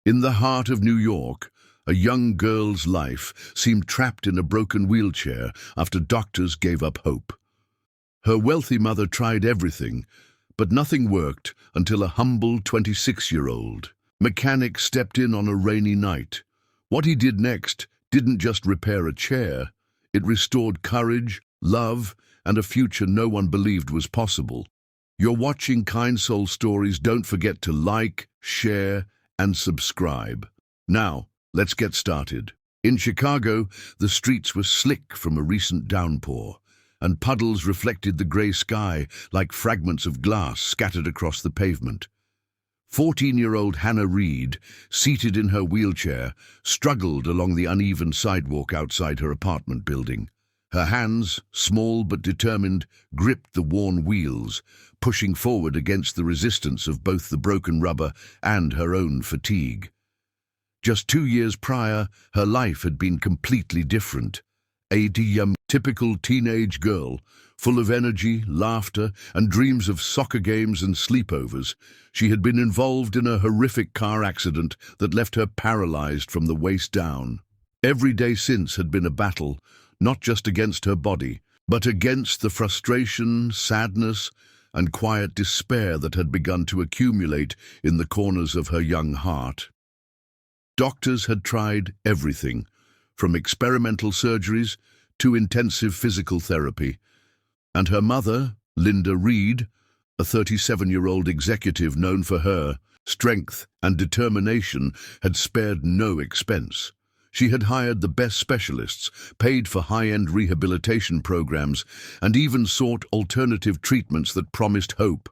In the heart of New York, a young girl's life seemed trapped in a broken wheelchair after doctors gave up hope. Her wealthy mother tried everything, but nothing worked until a humble 26-year-old mechanic stepped in on a rainy night. What he did next didn't just repair a chair, it restored courage, love, and a future no one believed was possible. You're watching Kind Soul Stories. Don't forget to like, share, and subscribe. Now, let's get started. In Chicago, the streets were slick from a recent downpour, and puddles reflected the grey sky like fragments of glass scattered across the pavement. 14-year-old Hannah Reed, seated in her wheelchair, struggled along the uneven sidewalk outside her apartment building. Her hands, small but determined, gripped the worn wheels, pushing forward against the resistance of both the broken rubber and her own fatigue. Just 2 years prior, her life had been completely different. A typical teenage girl, full of energy, laughter, and dreams of soccer games and sleepovers, she had been involved in a horrific car accident that left her paralyzed from the waist down. Every day since had been a battle, not just against her body, but against the frustration, sadness, and quiet despair that had begun to accumulate in the corners of her young heart. Doctors had tried everything, from experimental surgeries to intensive physical therapy, and her mother, Linda Reed, a 37-year-old executive known for her strength and determination, had spared no expense. She had hired the best specialists, paid for high-end rehabilitation programs, and even sought alternative treatments that promised hope.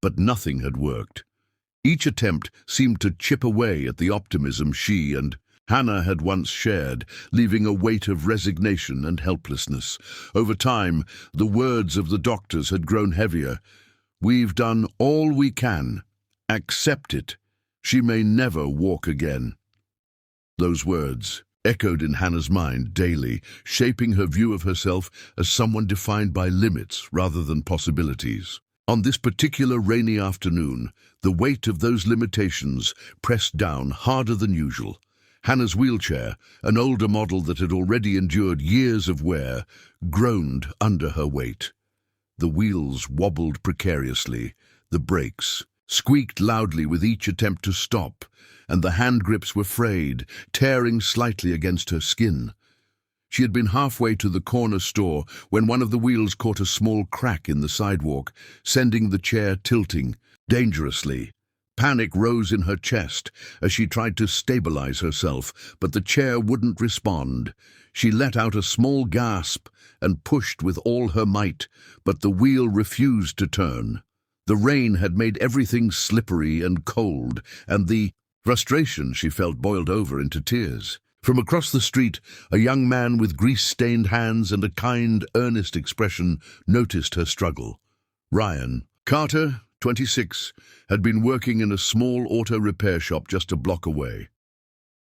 But nothing had worked. Each attempt seemed to chip away at the optimism she and Hannah had once shared, leaving a weight of resignation and helplessness. Over time, the words of the doctors had grown heavier. "We've done all we can. Accept it. She may never walk again." Those words echoed in Hannah's mind daily, shaping her view of herself as someone defined by limits rather than possibilities. On this particular rainy afternoon, the weight of those limitations pressed down harder than usual. Hannah's wheelchair, an older model that had already endured years of wear, groaned under her weight. The wheels wobbled precariously, the brakes squeaked loudly with each attempt to stop, and the hand grips were frayed, tearing slightly against her skin. She had been halfway to the corner store when one of the wheels caught a small crack in the sidewalk, sending the chair tilting dangerously. Panic rose in her chest as she tried to stabilize herself, but the chair wouldn't respond. She let out a small gasp and pushed with all her might, but the wheel refused to turn. The rain had made everything slippery and cold, and the frustration she felt boiled over into tears. From across the street, a young man with grease-stained hands and a kind, earnest expression noticed her struggle. Ryan Carter, 26, had been working in a small auto repair shop just a block away.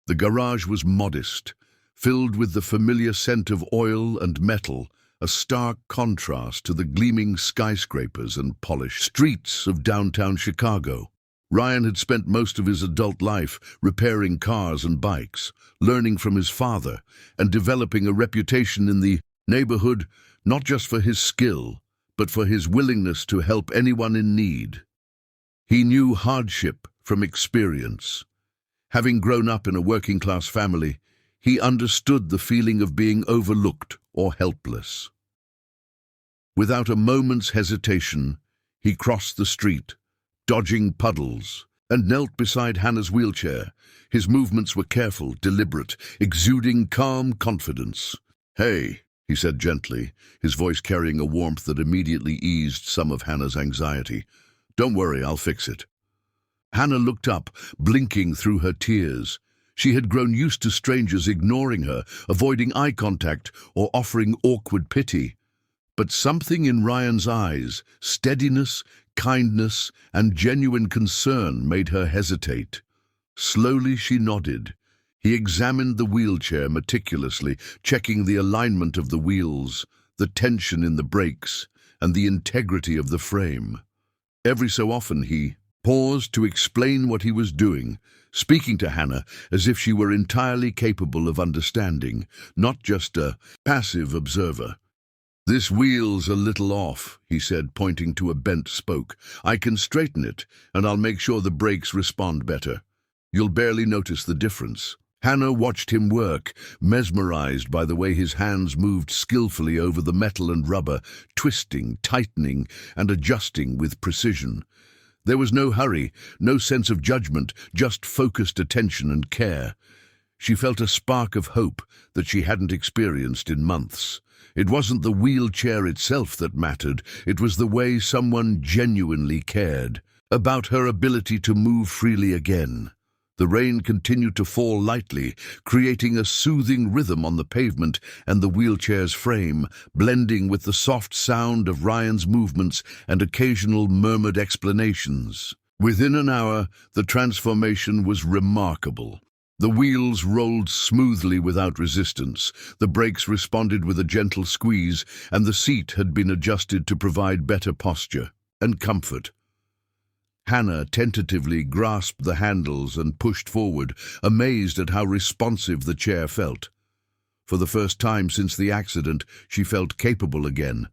The garage was modest, filled with the familiar scent of oil and metal, a stark contrast to the gleaming skyscrapers and polished streets of downtown Chicago. Ryan had spent most of his adult life repairing cars and bikes, learning from his father, and developing a reputation in the neighborhood not just for his skill, but for his willingness to help anyone in need. He knew hardship from experience. Having grown up in a working-class family, he understood the feeling of being overlooked or helpless. Without a moment's hesitation, he crossed the street, dodging puddles, and knelt beside Hannah's wheelchair. His movements were careful, deliberate, exuding calm confidence. "Hey," he said gently, his voice carrying a warmth that immediately eased some of Hannah's anxiety. "Don't worry, I'll fix it." Hannah looked up, blinking through her tears. She had grown used to strangers ignoring her, avoiding eye contact, or offering awkward pity. But something in Ryan's eyes, steadiness, kindness, and genuine concern, made her hesitate. Slowly she nodded. He examined the wheelchair meticulously, checking the alignment of the wheels, the tension in the brakes, and the integrity of the frame. Every so often he paused to explain what he was doing, speaking to Hannah as if she were entirely capable of understanding, not just a passive observer. "This wheel's a little off," he said, pointing to a bent spoke. "I can straighten it, and I'll make sure the brakes respond better. You'll barely notice the difference." Hannah watched him work, mesmerized by the way his hands moved skillfully over the metal and rubber, twisting, tightening, and adjusting with precision. There was no hurry, no sense of judgment, just focused attention and care. She felt a spark of hope that she hadn't experienced in months. It wasn't the wheelchair itself that mattered, it was the way someone genuinely cared about her ability to move freely again. The rain continued to fall lightly, creating a soothing rhythm on the pavement and the wheelchair's frame, blending with the soft sound of Ryan's movements and occasional murmured explanations. Within an hour, the transformation was remarkable. The wheels rolled smoothly without resistance, the brakes responded with a gentle squeeze, and the seat had been adjusted to provide better posture and comfort. Hannah tentatively grasped the handles and pushed forward, amazed at how responsive the chair felt. For the first time since the accident, she felt capable again.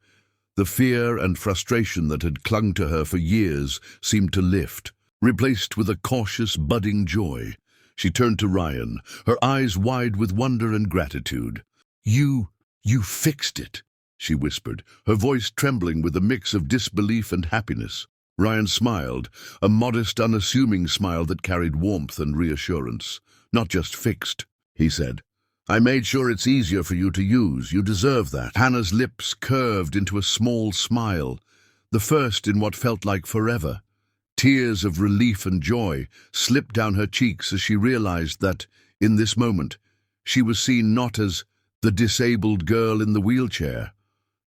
The fear and frustration that had clung to her for years seemed to lift, replaced with a cautious, budding joy. She turned to Ryan, her eyes wide with wonder and gratitude. You fixed it," she whispered, her voice trembling with a mix of disbelief and happiness. Ryan smiled, a modest, unassuming smile that carried warmth and reassurance. "Not just fixed," he said. "I made sure it's easier for you to use. You deserve that." Hannah's lips curved into a small smile, the first in what felt like forever. Tears of relief and joy slipped down her cheeks as she realized that, in this moment, she was seen not as the disabled girl in the wheelchair,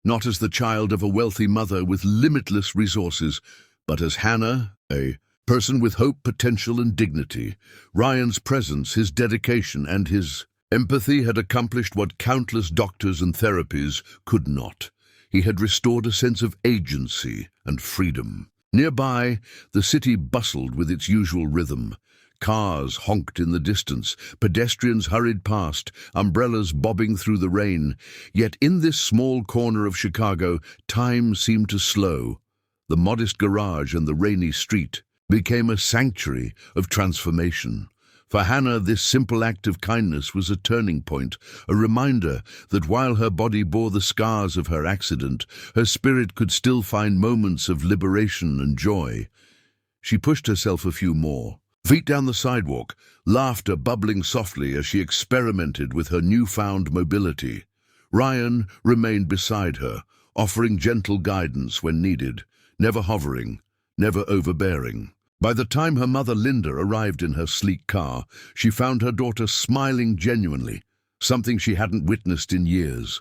not as the child of a wealthy mother with limitless resources, but as Hannah, a person with hope, potential, and dignity. Ryan's presence, his dedication, and his empathy had accomplished what countless doctors and therapies could not. He had restored a sense of agency and freedom. Nearby, the city bustled with its usual rhythm. Cars honked in the distance, pedestrians hurried past, umbrellas bobbing through the rain. Yet in this small corner of Chicago, time seemed to slow. The modest garage and the rainy street became a sanctuary of transformation. For Hannah, this simple act of kindness was a turning point, a reminder that while her body bore the scars of her accident, her spirit could still find moments of liberation and joy. She pushed herself a few more, feet down the sidewalk, laughter bubbling softly as she experimented with her newfound mobility. Ryan remained beside her, offering gentle guidance when needed, never hovering, never overbearing. By the time her mother Linda arrived in her sleek car, she found her daughter smiling genuinely, something she hadn't witnessed in years.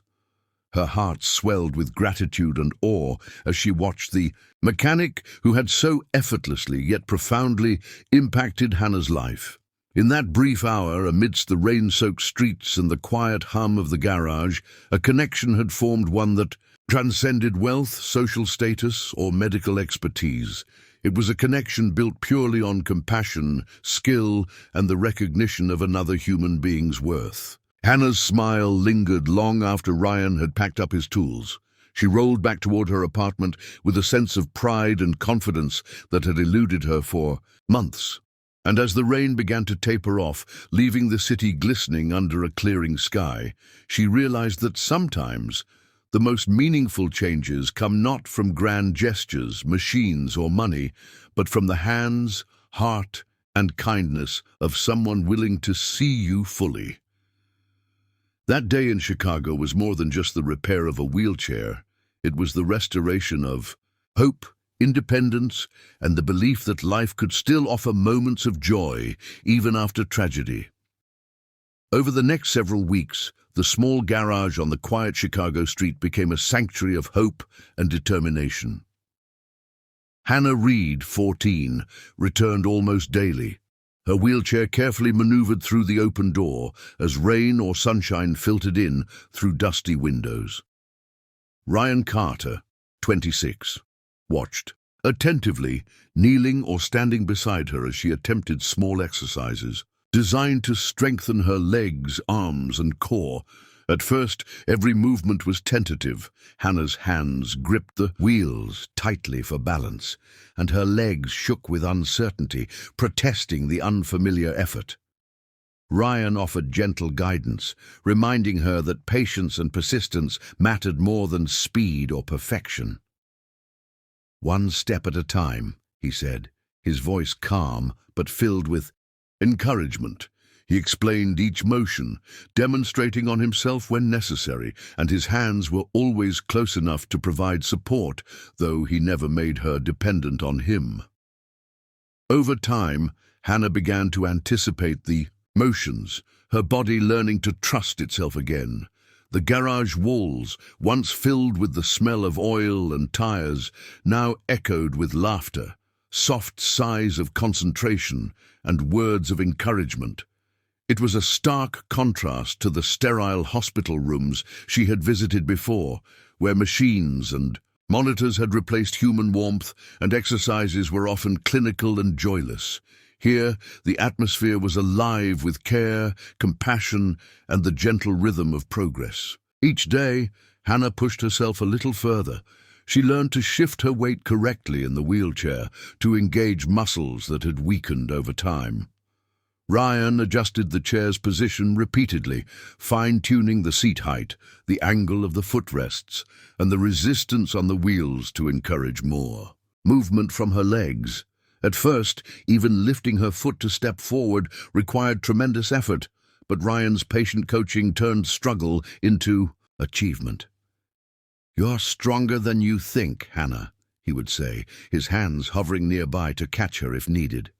Her heart swelled with gratitude and awe as she watched the mechanic who had so effortlessly yet profoundly impacted Hannah's life. In that brief hour, amidst the rain-soaked streets and the quiet hum of the garage, a connection had formed, one that transcended wealth, social status, or medical expertise. It was a connection built purely on compassion, skill, and the recognition of another human being's worth. Hannah's smile lingered long after Ryan had packed up his tools. She rolled back toward her apartment with a sense of pride and confidence that had eluded her for months. And as the rain began to taper off, leaving the city glistening under a clearing sky, she realized that sometimes the most meaningful changes come not from grand gestures, machines, or money, but from the hands, heart, and kindness of someone willing to see you fully. That day in Chicago was more than just the repair of a wheelchair. It was the restoration of hope, independence, and the belief that life could still offer moments of joy, even after tragedy. Over the next several weeks, the small garage on the quiet Chicago street became a sanctuary of hope and determination. Hannah Reed, 14, returned almost daily, her wheelchair carefully maneuvered through the open door as rain or sunshine filtered in through dusty windows. Ryan Carter, 26, watched attentively, kneeling or standing beside her as she attempted small exercises, designed to strengthen her legs, arms, and core. At first, every movement was tentative. Hannah's hands gripped the wheels tightly for balance, and her legs shook with uncertainty, protesting the unfamiliar effort. Ryan offered gentle guidance, reminding her that patience and persistence mattered more than speed or perfection. "One step at a time," he said, his voice calm but filled with encouragement. He explained each motion, demonstrating on himself when necessary, and his hands were always close enough to provide support, though he never made her dependent on him. Over time, Hannah began to anticipate the motions, her body learning to trust itself again. The garage walls, once filled with the smell of oil and tires, now echoed with laughter, soft sighs of concentration, and words of encouragement. It was a stark contrast to the sterile hospital rooms she had visited before, where machines and monitors had replaced human warmth and exercises were often clinical and joyless. Here, the atmosphere was alive with care, compassion, and the gentle rhythm of progress. Each day, Hannah pushed herself a little further. She learned to shift her weight correctly in the wheelchair, to engage muscles that had weakened over time. Ryan adjusted the chair's position repeatedly, fine-tuning the seat height, the angle of the footrests, and the resistance on the wheels to encourage more movement from her legs. At first, even lifting her foot to step forward required tremendous effort, but Ryan's patient coaching turned struggle into achievement. "You're stronger than you think, Hannah," he would say, his hands hovering nearby to catch her if needed.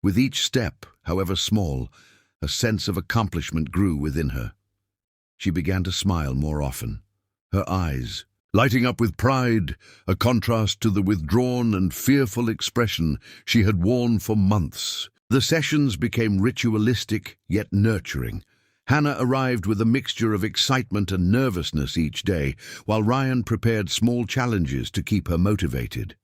With each step, however small, a sense of accomplishment grew within her. She began to smile more often, her eyes lighting up with pride, a contrast to the withdrawn and fearful expression she had worn for months. The sessions became ritualistic yet nurturing. Hannah arrived with a mixture of excitement and nervousness each day, while Ryan prepared small challenges to keep her motivated.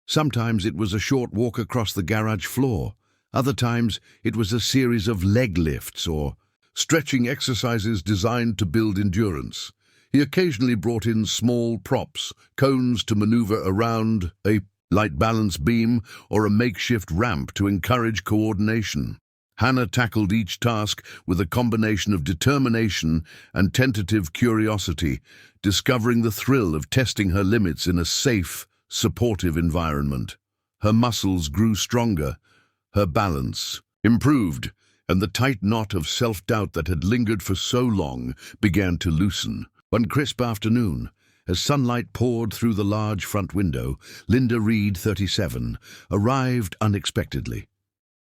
Sometimes it was a short walk across the garage floor. Other times it was a series of leg lifts or stretching exercises designed to build endurance. He occasionally brought in small props, cones to maneuver around, a light balance beam, or a makeshift ramp to encourage coordination. Hannah tackled each task with a combination of determination and tentative curiosity, discovering the thrill of testing her limits in a safe, supportive environment. Her muscles grew stronger, her balance improved, and the tight knot of self-doubt that had lingered for so long began to loosen. One crisp afternoon, as sunlight poured through the large front window, Linda Reed, 37, arrived unexpectedly.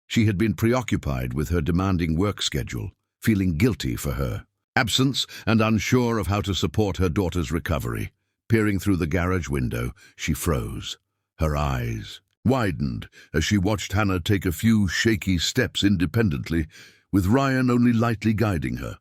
She had been preoccupied with her demanding work schedule, feeling guilty for her absence and unsure of how to support her daughter's recovery. Peering through the garage window, she froze. Her eyes widened as she watched Hannah take a few shaky steps independently, with Ryan only lightly guiding her.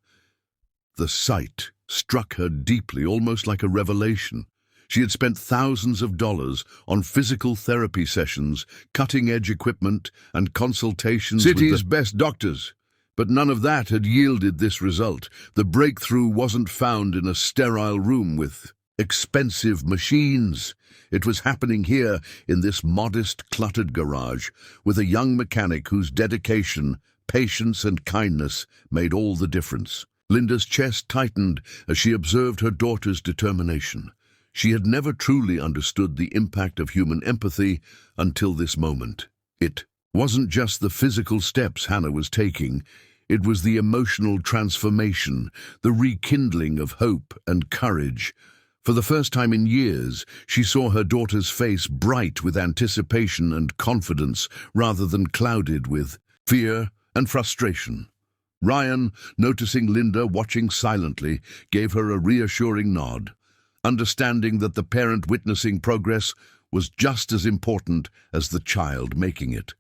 The sight struck her deeply, almost like a revelation. She had spent thousands of dollars on physical therapy sessions, cutting-edge equipment, and consultations with the best doctors. But none of that had yielded this result. The breakthrough wasn't found in a sterile room with expensive machines. It was happening here in this modest, cluttered garage, with a young mechanic whose dedication, patience, and kindness made all the difference. Linda's chest tightened as she observed her daughter's determination. She had never truly understood the impact of human empathy until this moment. It wasn't just the physical steps Hannah was taking, it was the emotional transformation, the rekindling of hope and courage. For the first time in years, she saw her daughter's face bright with anticipation and confidence rather than clouded with fear and frustration. Ryan, noticing Linda watching silently, gave her a reassuring nod, understanding that the parent witnessing progress was just as important as the child making it.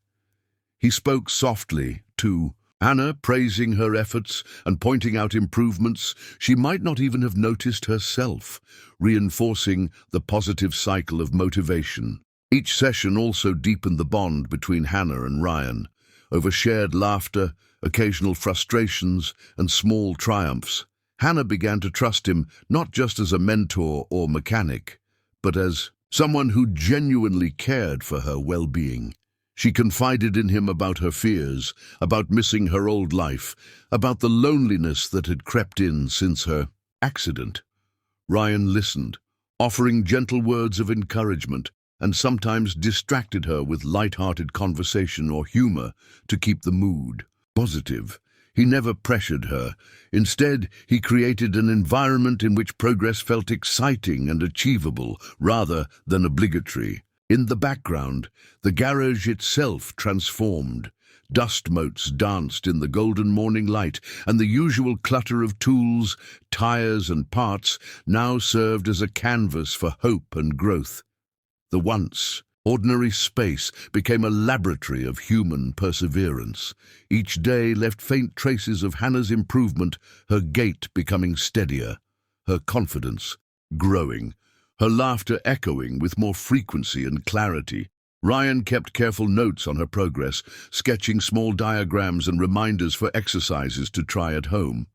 He spoke softly to Hannah, praising her efforts and pointing out improvements she might not even have noticed herself, reinforcing the positive cycle of motivation. Each session also deepened the bond between Hannah and Ryan, over shared laughter, occasional frustrations, and small triumphs. Hannah began to trust him not just as a mentor or mechanic, but as someone who genuinely cared for her well-being. She confided in him about her fears, about missing her old life, about the loneliness that had crept in since her accident. Ryan listened, offering gentle words of encouragement, and sometimes distracted her with light-hearted conversation or humor to keep the mood positive. He never pressured her. Instead, he created an environment in which progress felt exciting and achievable rather than obligatory. In the background, the garage itself transformed. Dust motes danced in the golden morning light, and the usual clutter of tools, tires, and parts now served as a canvas for hope and growth. The once ordinary space became a laboratory of human perseverance. Each day left faint traces of Hannah's improvement, her gait becoming steadier, her confidence growing, her laughter echoing with more frequency and clarity. Ryan kept careful notes on her progress, sketching small diagrams and reminders for exercises to try at home.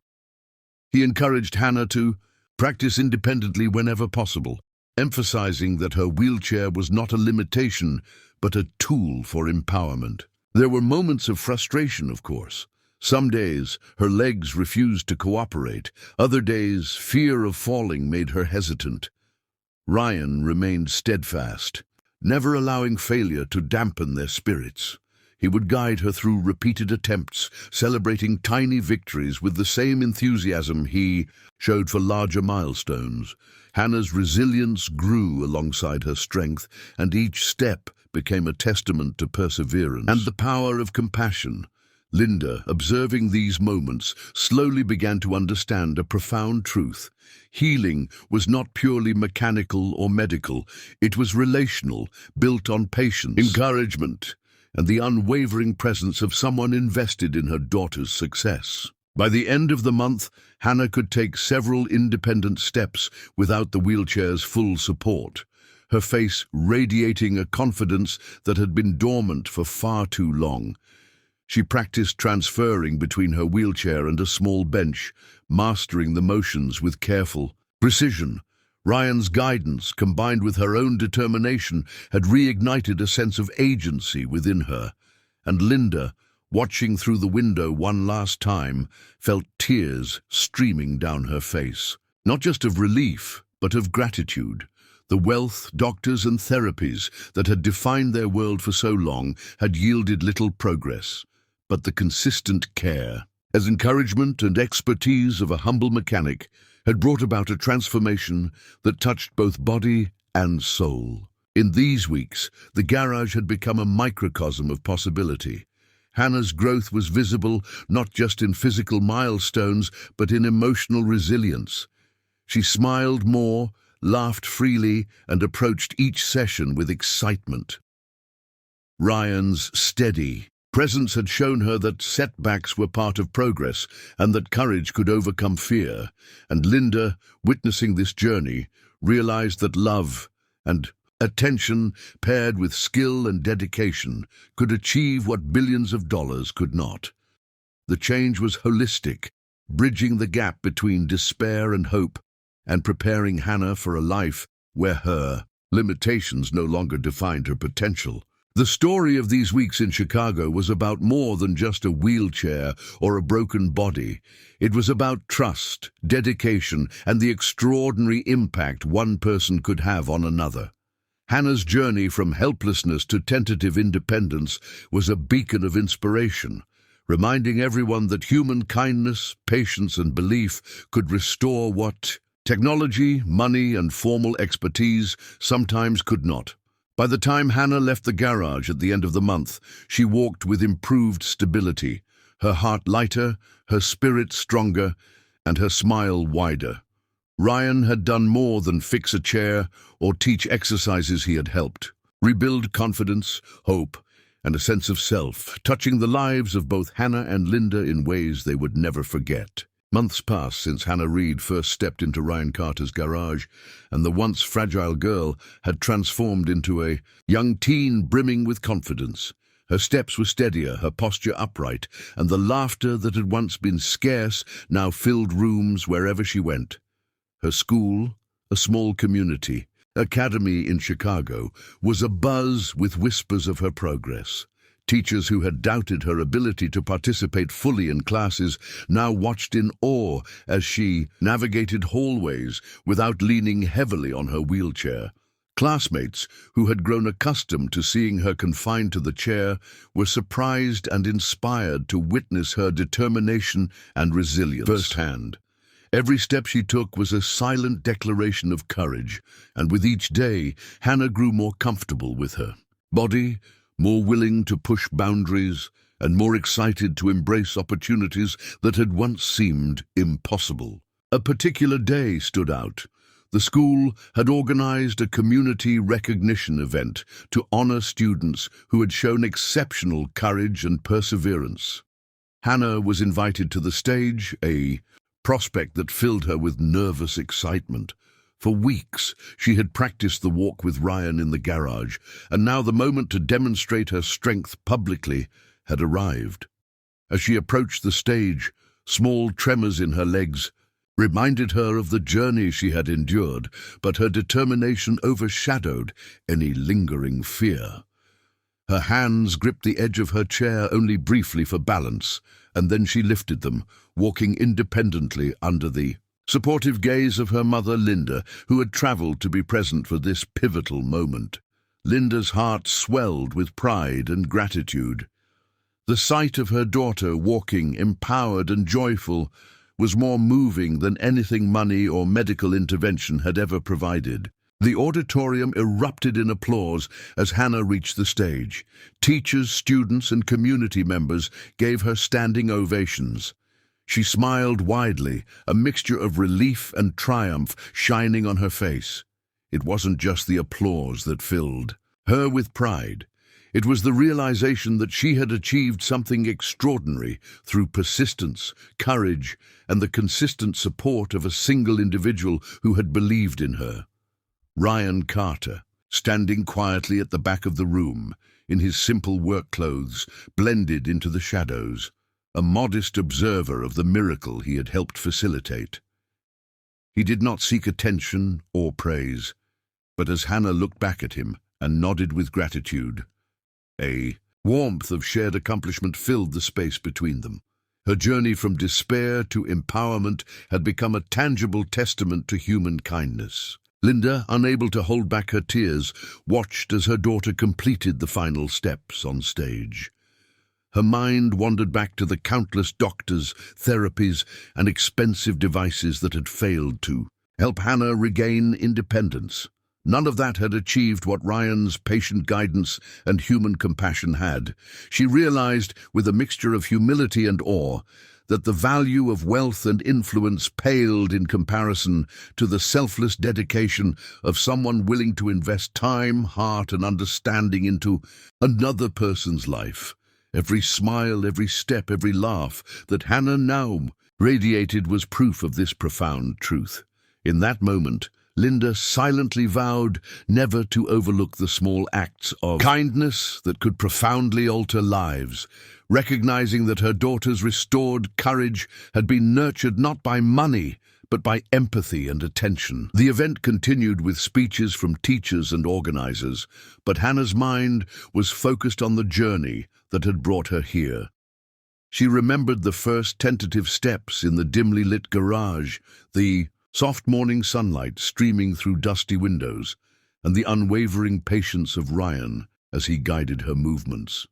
He encouraged Hannah to practice independently whenever possible, emphasizing that her wheelchair was not a limitation, but a tool for empowerment. There were moments of frustration, of course. Some days, her legs refused to cooperate. Other days, fear of falling made her hesitant. Ryan remained steadfast, never allowing failure to dampen their spirits. He would guide her through repeated attempts, celebrating tiny victories with the same enthusiasm he showed for larger milestones. Hannah's resilience grew alongside her strength, and each step became a testament to perseverance and the power of compassion. Linda, observing these moments, slowly began to understand a profound truth. Healing was not purely mechanical or medical. It was relational, built on patience, encouragement, and the unwavering presence of someone invested in her daughter's success. By the end of the month, Hannah could take several independent steps without the wheelchair's full support, her face radiating a confidence that had been dormant for far too long. She practiced transferring between her wheelchair and a small bench, mastering the motions with careful precision. Ryan's guidance, combined with her own determination, had reignited a sense of agency within her, and Linda, watching through the window one last time, felt tears streaming down her face. Not just of relief, but of gratitude. The wealth, doctors, and therapies that had defined their world for so long had yielded little progress, but the consistent care, as encouragement and expertise of a humble mechanic, had brought about a transformation that touched both body and soul. In these weeks, the garage had become a microcosm of possibility. Hannah's growth was visible not just in physical milestones, but in emotional resilience. She smiled more, laughed freely, and approached each session with excitement. Ryan's steady presence had shown her that setbacks were part of progress and that courage could overcome fear, and Linda, witnessing this journey, realized that love and attention, paired with skill and dedication, could achieve what billions of dollars could not. The change was holistic, bridging the gap between despair and hope, and preparing Hannah for a life where her limitations no longer defined her potential. The story of these weeks in Chicago was about more than just a wheelchair or a broken body. It was about trust, dedication, and the extraordinary impact one person could have on another. Hannah's journey from helplessness to tentative independence was a beacon of inspiration, reminding everyone that human kindness, patience, and belief could restore what technology, money, and formal expertise sometimes could not. By the time Hannah left the garage at the end of the month, she walked with improved stability, her heart lighter, her spirit stronger, and her smile wider. Ryan had done more than fix a chair or teach exercises. He had helped rebuild confidence, hope, and a sense of self, touching the lives of both Hannah and Linda in ways they would never forget. Months passed since Hannah Reid first stepped into Ryan Carter's garage, and the once fragile girl had transformed into a young teen brimming with confidence. Her steps were steadier, her posture upright, and the laughter that had once been scarce now filled rooms wherever she went. Her school, a small community academy in Chicago, was abuzz with whispers of her progress. Teachers who had doubted her ability to participate fully in classes now watched in awe as she navigated hallways without leaning heavily on her wheelchair. Classmates, who had grown accustomed to seeing her confined to the chair, were surprised and inspired to witness her determination and resilience firsthand. Every step she took was a silent declaration of courage, and with each day, Hannah grew more comfortable with her body, more willing to push boundaries, and more excited to embrace opportunities that had once seemed impossible. A particular day stood out. The school had organized a community recognition event to honor students who had shown exceptional courage and perseverance. Hannah was invited to the stage, a prospect that filled her with nervous excitement. For weeks, she had practiced the walk with Ryan in the garage, and now the moment to demonstrate her strength publicly had arrived. As she approached the stage, small tremors in her legs reminded her of the journey she had endured, but her determination overshadowed any lingering fear. Her hands gripped the edge of her chair only briefly for balance, and then she lifted them, walking independently under the supportive gaze of her mother, Linda, who had traveled to be present for this pivotal moment. Linda's heart swelled with pride and gratitude. The sight of her daughter walking empowered and joyful was more moving than anything money or medical intervention had ever provided. The auditorium erupted in applause as Hannah reached the stage. Teachers, students, and community members gave her standing ovations. She smiled widely, a mixture of relief and triumph shining on her face. It wasn't just the applause that filled her with pride. It was the realization that she had achieved something extraordinary through persistence, courage, and the consistent support of a single individual who had believed in her. Ryan Carter, standing quietly at the back of the room, in his simple work clothes, blended into the shadows, a modest observer of the miracle he had helped facilitate. He did not seek attention or praise, but as Hannah looked back at him and nodded with gratitude, a warmth of shared accomplishment filled the space between them. Her journey from despair to empowerment had become a tangible testament to human kindness. Linda, unable to hold back her tears, watched as her daughter completed the final steps on stage. Her mind wandered back to the countless doctors, therapies, and expensive devices that had failed to help Hannah regain independence. None of that had achieved what Ryan's patient guidance and human compassion had. She realized, with a mixture of humility and awe, that the value of wealth and influence paled in comparison to the selfless dedication of someone willing to invest time, heart, and understanding into another person's life. Every smile, every step, every laugh that Hannah now radiated was proof of this profound truth. In that moment, Linda silently vowed never to overlook the small acts of kindness that could profoundly alter lives, recognizing that her daughter's restored courage had been nurtured not by money, but by empathy and attention. The event continued with speeches from teachers and organizers, but Hannah's mind was focused on the journey that had brought her here. She remembered the first tentative steps in the dimly lit garage, the soft morning sunlight streaming through dusty windows, and the unwavering patience of Ryan as he guided her movements.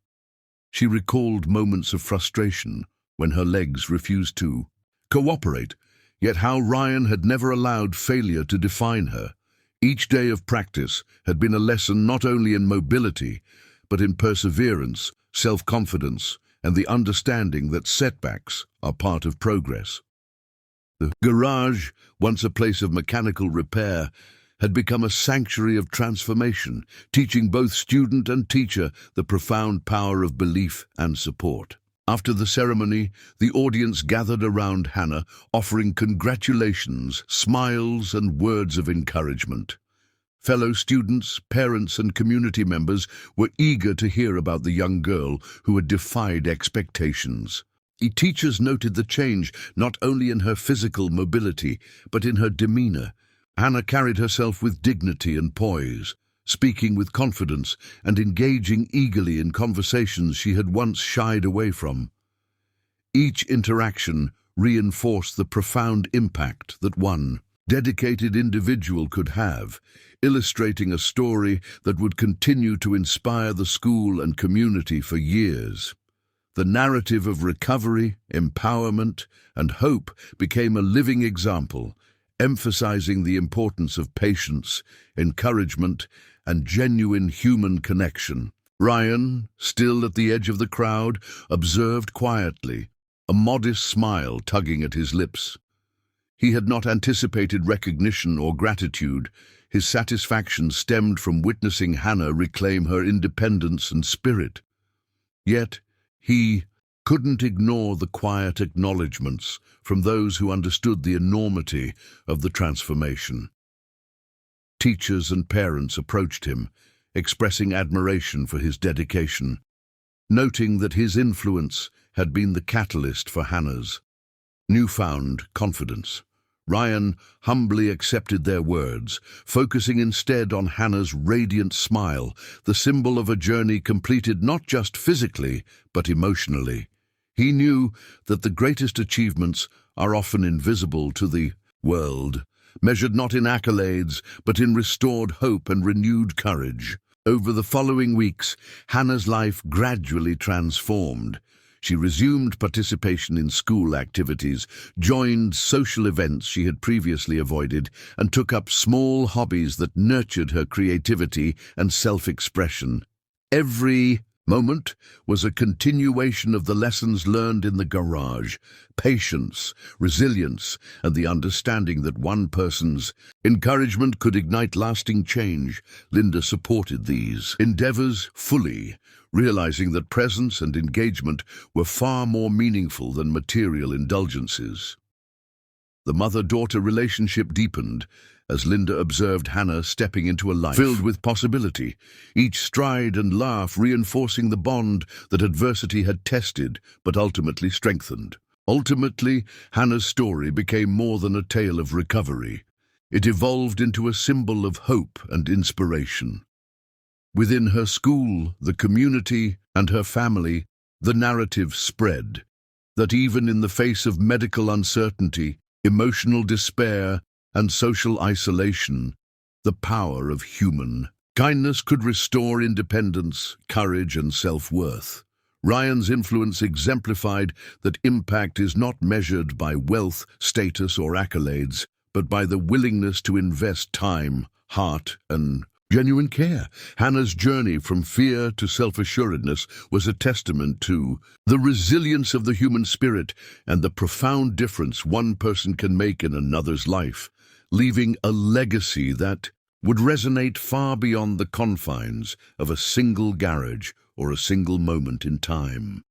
She recalled moments of frustration when her legs refused to cooperate, yet how Ryan had never allowed failure to define her. Each day of practice had been a lesson not only in mobility, but in perseverance, self-confidence, and the understanding that setbacks are part of progress. The garage, once a place of mechanical repair, had become a sanctuary of transformation, teaching both student and teacher the profound power of belief and support. After the ceremony, the audience gathered around Hannah, offering congratulations, smiles, and words of encouragement. Fellow students, parents, and community members were eager to hear about the young girl who had defied expectations. Teachers noted the change not only in her physical mobility, but in her demeanor. Hannah carried herself with dignity and poise, speaking with confidence and engaging eagerly in conversations she had once shied away from. Each interaction reinforced the profound impact that one dedicated individual could have, illustrating a story that would continue to inspire the school and community for years. The narrative of recovery, empowerment, and hope became a living example, emphasizing the importance of patience, encouragement, and genuine human connection. Ryan, still at the edge of the crowd, observed quietly, a modest smile tugging at his lips. He had not anticipated recognition or gratitude. His satisfaction stemmed from witnessing Hannah reclaim her independence and spirit. Yet, he couldn't ignore the quiet acknowledgments from those who understood the enormity of the transformation. Teachers and parents approached him, expressing admiration for his dedication, noting that his influence had been the catalyst for Hannah's newfound confidence. Ryan humbly accepted their words, focusing instead on Hannah's radiant smile, the symbol of a journey completed not just physically, but emotionally. He knew that the greatest achievements are often invisible to the world, measured not in accolades, but in restored hope and renewed courage. Over the following weeks, Hannah's life gradually transformed. She resumed participation in school activities, joined social events she had previously avoided, and took up small hobbies that nurtured her creativity and self-expression. Every moment was a continuation of the lessons learned in the garage: patience, resilience, and the understanding that one person's encouragement could ignite lasting change. Linda supported these endeavors fully, realizing that presence and engagement were far more meaningful than material indulgences. The mother-daughter relationship deepened as Linda observed Hannah stepping into a life filled with possibility, each stride and laugh reinforcing the bond that adversity had tested but ultimately strengthened. Ultimately, Hannah's story became more than a tale of recovery. It evolved into a symbol of hope and inspiration. Within her school, the community, and her family, the narrative spread that even in the face of medical uncertainty, emotional despair, and social isolation, the power of human kindness could restore independence, courage, and self-worth. Ryan's influence exemplified that impact is not measured by wealth, status, or accolades, but by the willingness to invest time, heart, and genuine care. Hannah's journey from fear to self-assuredness was a testament to the resilience of the human spirit and the profound difference one person can make in another's life, leaving a legacy that would resonate far beyond the confines of a single garage or a single moment in time.